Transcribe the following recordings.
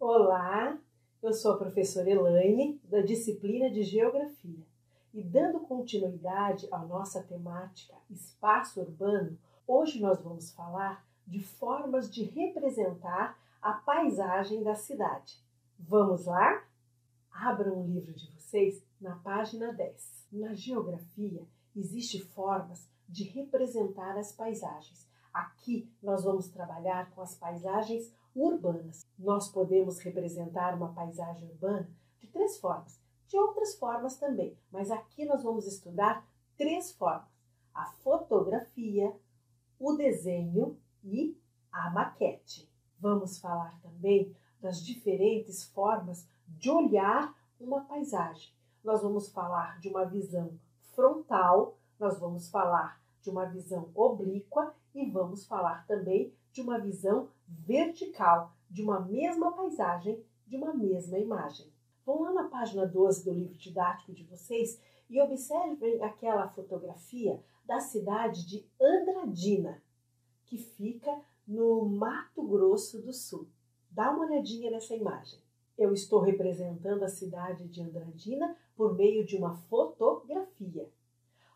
Olá, eu sou a professora Elaine, da disciplina de Geografia. E dando continuidade à nossa temática Espaço Urbano, hoje nós vamos falar de formas de representar a paisagem da cidade. Vamos lá? Abram o livro de vocês na página 10. Na geografia, existem formas de representar as paisagens. Aqui nós vamos trabalhar com as paisagens urbanas. Nós podemos representar uma paisagem urbana de 3 formas, de outras formas também, mas aqui nós vamos estudar 3 formas: a fotografia, o desenho e a maquete. Vamos falar também das diferentes formas de olhar uma paisagem. Nós vamos falar de uma visão frontal, nós vamos falar de uma visão oblíqua e vamos falar também de uma visão vertical, de uma mesma paisagem, de uma mesma imagem. Vão lá na página 12 do livro didático de vocês e observem aquela fotografia da cidade de Andradina, que fica no Mato Grosso do Sul. Dá uma olhadinha nessa imagem. Eu estou representando a cidade de Andradina por meio de uma fotografia.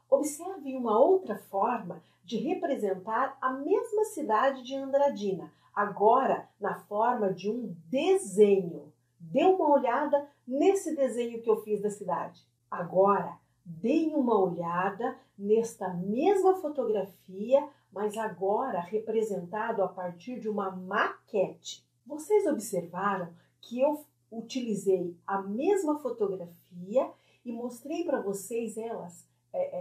Observe uma outra forma de representar a mesma cidade de Andradina, agora na forma de um desenho. Dê uma olhada nesse desenho que eu fiz da cidade. Agora, deem uma olhada nesta mesma fotografia, mas agora representado a partir de uma maquete. Vocês observaram que eu utilizei a mesma fotografia e mostrei para vocês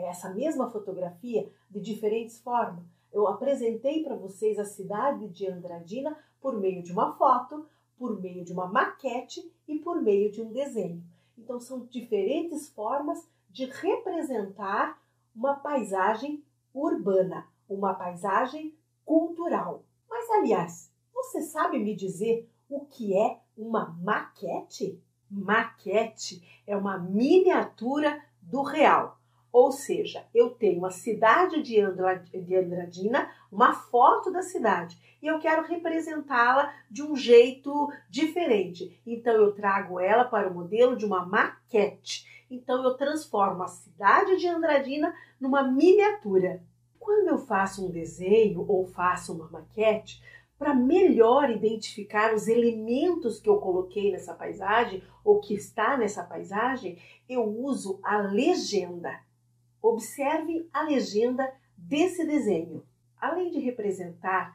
essa mesma fotografia de diferentes formas. Eu apresentei para vocês a cidade de Andradina por meio de uma foto, por meio de uma maquete e por meio de um desenho. Então, são diferentes formas de representar uma paisagem urbana, uma paisagem cultural. Mas, aliás, você sabe me dizer o que é uma maquete? Maquete é uma miniatura do real. Ou seja, eu tenho a cidade de Andradina, uma foto da cidade, e eu quero representá-la de um jeito diferente. Então, eu trago ela para o modelo de uma maquete. Então, eu transformo a cidade de Andradina numa miniatura. Quando eu faço um desenho ou faço uma maquete, para melhor identificar os elementos que eu coloquei nessa paisagem ou que está nessa paisagem, eu uso a legenda. Observe a legenda desse desenho. Além de representar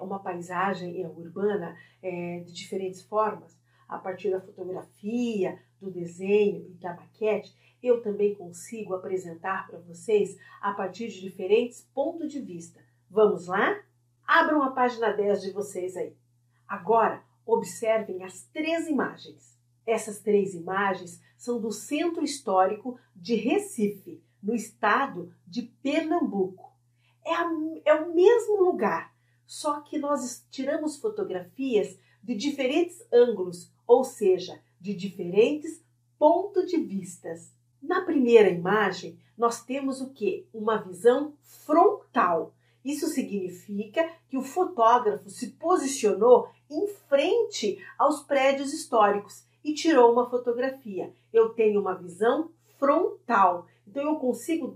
uma paisagem urbana de diferentes formas, a partir da fotografia, do desenho e da maquete, eu também consigo apresentar para vocês a partir de diferentes pontos de vista. Vamos lá? Abram a página 10 de vocês aí. Agora, observem as 3 imagens. Essas 3 imagens são do Centro Histórico de Recife, no estado de Pernambuco. É o mesmo lugar, só que nós tiramos fotografias de diferentes ângulos, ou seja, de diferentes pontos de vistas. Na primeira imagem, nós temos o quê? Uma visão frontal. Isso significa que o fotógrafo se posicionou em frente aos prédios históricos e tirou uma fotografia. Eu tenho uma visão frontal. Então, eu consigo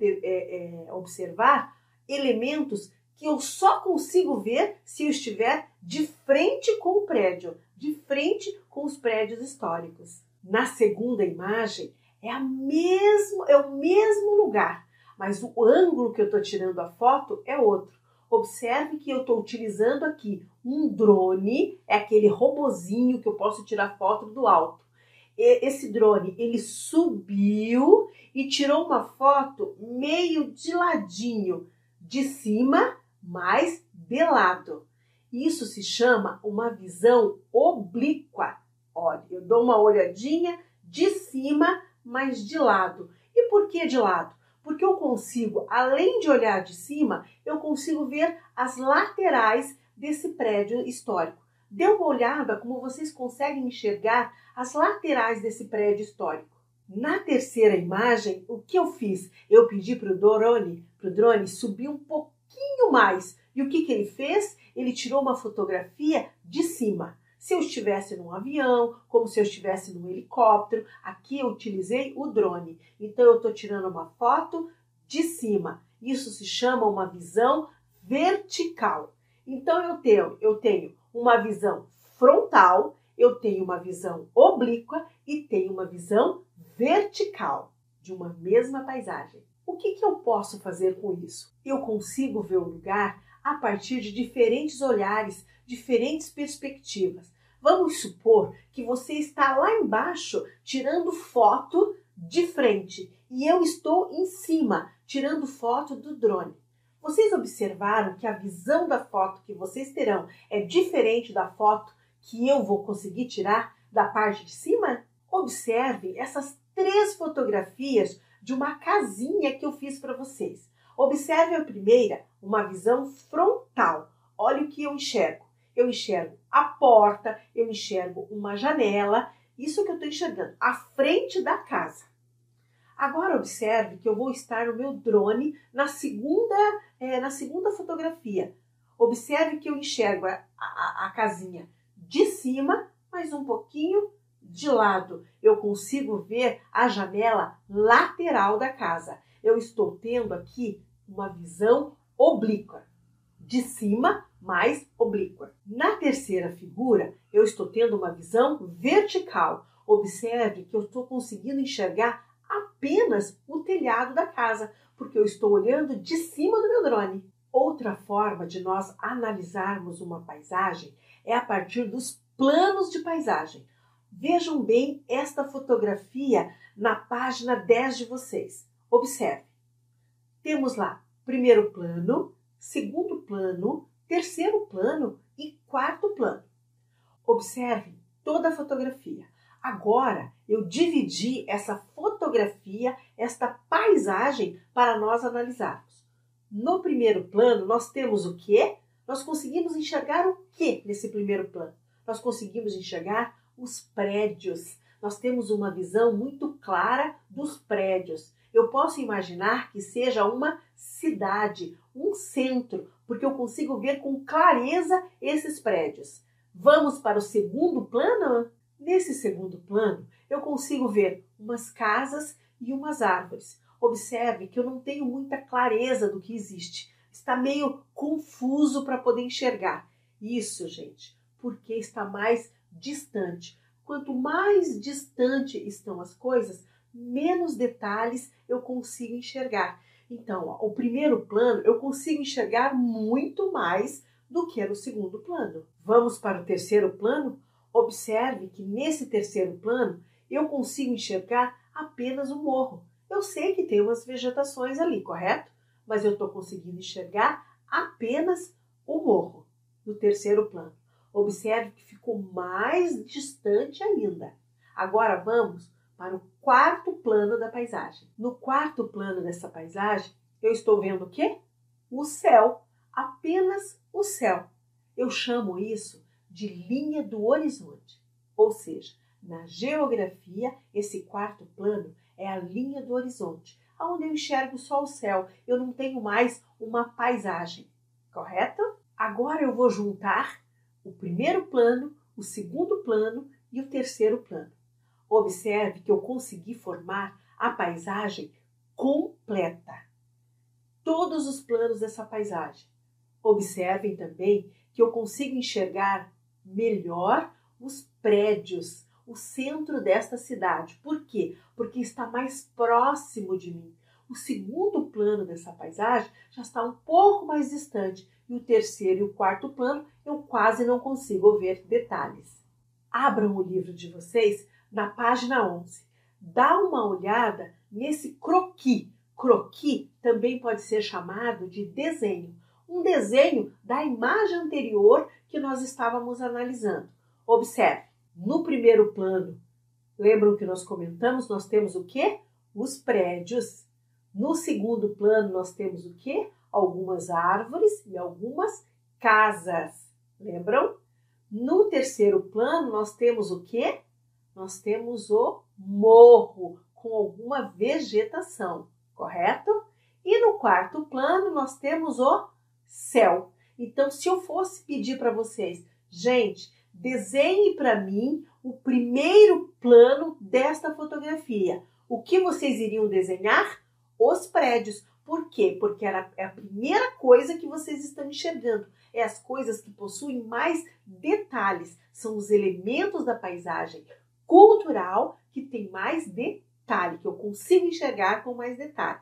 observar elementos que eu só consigo ver se eu estiver de frente com o prédio, de frente com os prédios históricos. Na segunda imagem, é o mesmo lugar, mas o ângulo que eu estou tirando a foto é outro. Observe que eu estou utilizando aqui um drone, é aquele robozinho que eu posso tirar foto do alto. Esse drone, ele subiu e tirou uma foto meio de ladinho, de cima, mas de lado. Isso se chama uma visão oblíqua. Olha, eu dou uma olhadinha de cima, mas de lado. E por que de lado? Porque eu consigo, além de olhar de cima, eu consigo ver as laterais desse prédio histórico. Dê uma olhada como vocês conseguem enxergar as laterais desse prédio histórico. Na terceira imagem, o que eu fiz? Eu pedi para o drone subir um pouquinho mais. E o que ele fez? Ele tirou uma fotografia de cima. se eu estivesse num avião, como se eu estivesse num helicóptero. Aqui eu utilizei o drone. Então eu estou tirando uma foto de cima. Isso se chama uma visão vertical. Então eu tenho uma visão frontal, eu tenho uma visão oblíqua e tenho uma visão vertical de uma mesma paisagem. O que eu posso fazer com isso? Eu consigo ver o lugar a partir de diferentes olhares, diferentes perspectivas. Vamos supor que você está lá embaixo tirando foto de frente e eu estou em cima tirando foto do drone. Vocês observaram que a visão da foto que vocês terão é diferente da foto que eu vou conseguir tirar da parte de cima? Observe essas 3 fotografias de uma casinha que eu fiz para vocês. Observe a primeira, uma visão frontal. Olha o que eu enxergo. Eu enxergo a porta, eu enxergo uma janela. Isso que eu estou enxergando, a frente da casa. Agora observe que eu vou estar no meu drone na segunda fotografia. Observe que eu enxergo a casinha de cima, mas um pouquinho de lado. Eu consigo ver a janela lateral da casa. Eu estou tendo aqui uma visão oblíqua. De cima, mais oblíqua. Na terceira figura, eu estou tendo uma visão vertical. Observe que eu estou conseguindo enxergar apenas o telhado da casa, porque eu estou olhando de cima do meu drone. Outra forma de nós analisarmos uma paisagem é a partir dos planos de paisagem. Vejam bem esta fotografia na página 10 de vocês. Observe. Temos lá primeiro plano, segundo plano, terceiro plano e quarto plano. Observe toda a fotografia. Agora, eu dividi essa fotografia, esta paisagem, para nós analisarmos. No primeiro plano, nós temos o quê? Nós conseguimos enxergar o quê nesse primeiro plano? Nós conseguimos enxergar os prédios. Nós temos uma visão muito clara dos prédios. Eu posso imaginar que seja uma cidade, um centro, porque eu consigo ver com clareza esses prédios. Vamos para o segundo plano? Nesse segundo plano, eu consigo ver umas casas e umas árvores. Observe que eu não tenho muita clareza do que existe. Está meio confuso para poder enxergar. Isso, gente, porque está mais distante. Quanto mais distante estão as coisas, menos detalhes eu consigo enxergar. Então, o primeiro plano eu consigo enxergar muito mais do que no segundo plano. Vamos para o terceiro plano? Observe que nesse terceiro plano eu consigo enxergar apenas o morro. Eu sei que tem umas vegetações ali, correto? Mas eu estou conseguindo enxergar apenas o morro no terceiro plano. Observe que ficou mais distante ainda. Agora vamos para o quarto plano da paisagem. No quarto plano dessa paisagem, eu estou vendo o quê? O céu, apenas o céu. Eu chamo isso de linha do horizonte. Ou seja, na geografia, esse quarto plano é a linha do horizonte, onde eu enxergo só o céu. Eu não tenho mais uma paisagem, correto? Agora eu vou juntar o primeiro plano, o segundo plano e o terceiro plano. Observe que eu consegui formar a paisagem completa. Todos os planos dessa paisagem. Observem também que eu consigo enxergar melhor os prédios, o centro desta cidade. Por quê? Porque está mais próximo de mim. O segundo plano dessa paisagem já está um pouco mais distante. E o terceiro e o quarto plano eu quase não consigo ver detalhes. Abram o livro de vocês na página 11. Dá uma olhada nesse croquis. Croquis também pode ser chamado de desenho. Um desenho da imagem anterior que nós estávamos analisando. Observe, no primeiro plano, lembram que nós comentamos, nós temos o quê? Os prédios. No segundo plano, nós temos o quê? Algumas árvores e algumas casas. Lembram? No terceiro plano, nós temos o quê? Nós temos o morro com alguma vegetação, correto? E no quarto plano, nós temos o céu. Então, se eu fosse pedir para vocês, gente, Desenhe para mim o primeiro plano desta fotografia. O que vocês iriam desenhar? Os prédios. Por quê? Porque é a primeira coisa que vocês estão enxergando. É as coisas que possuem mais detalhes. São os elementos da paisagem cultural que tem mais detalhe, que eu consigo enxergar com mais detalhe.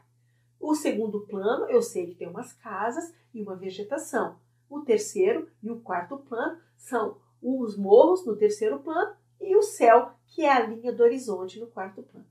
O segundo plano, eu sei que tem umas casas e uma vegetação. O terceiro e o quarto plano são os morros no terceiro plano e o céu, que é a linha do horizonte no quarto plano.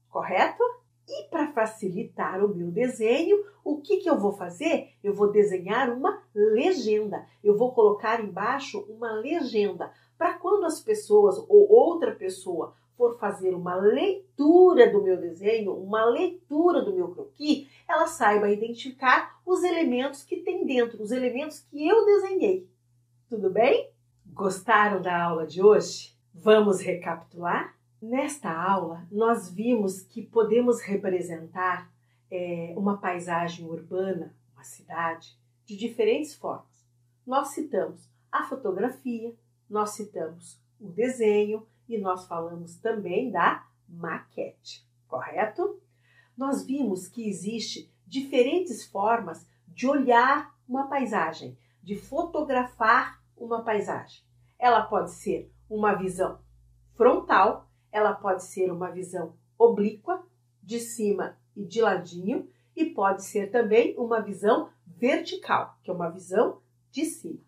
Correto? E para facilitar o meu desenho, o que eu vou fazer? Eu vou desenhar uma legenda. Eu vou colocar embaixo uma legenda para quando as pessoas ou outra pessoa for fazer uma leitura do meu desenho, uma leitura do meu croquis, ela saiba identificar os elementos que tem dentro, os elementos que eu desenhei. Tudo bem? Gostaram da aula de hoje? Vamos recapitular? Nesta aula, nós vimos que podemos representar uma paisagem urbana, uma cidade, de diferentes formas. Nós citamos a fotografia, nós citamos o desenho e nós falamos também da maquete, correto? Nós vimos que existe diferentes formas de olhar uma paisagem, de fotografar uma paisagem. Ela pode ser uma visão frontal, ela pode ser uma visão oblíqua, de cima e de ladinho, e pode ser também uma visão vertical, que é uma visão de cima.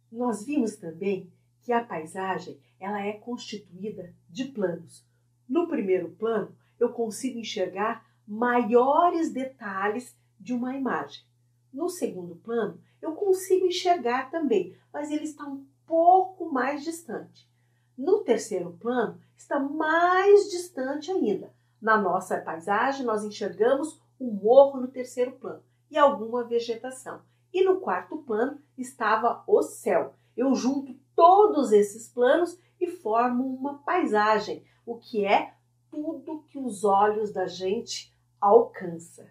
Nós vimos também que a paisagem ela é constituída de planos. No primeiro plano, eu consigo enxergar maiores detalhes de uma imagem. No segundo plano, eu consigo enxergar também, mas ele está um pouco mais distante. No terceiro plano, está mais distante ainda. Na nossa paisagem, nós enxergamos um morro no terceiro plano e alguma vegetação. E no quarto plano estava o céu. Eu junto todos esses planos e formo uma paisagem, o que é tudo que os olhos da gente alcança.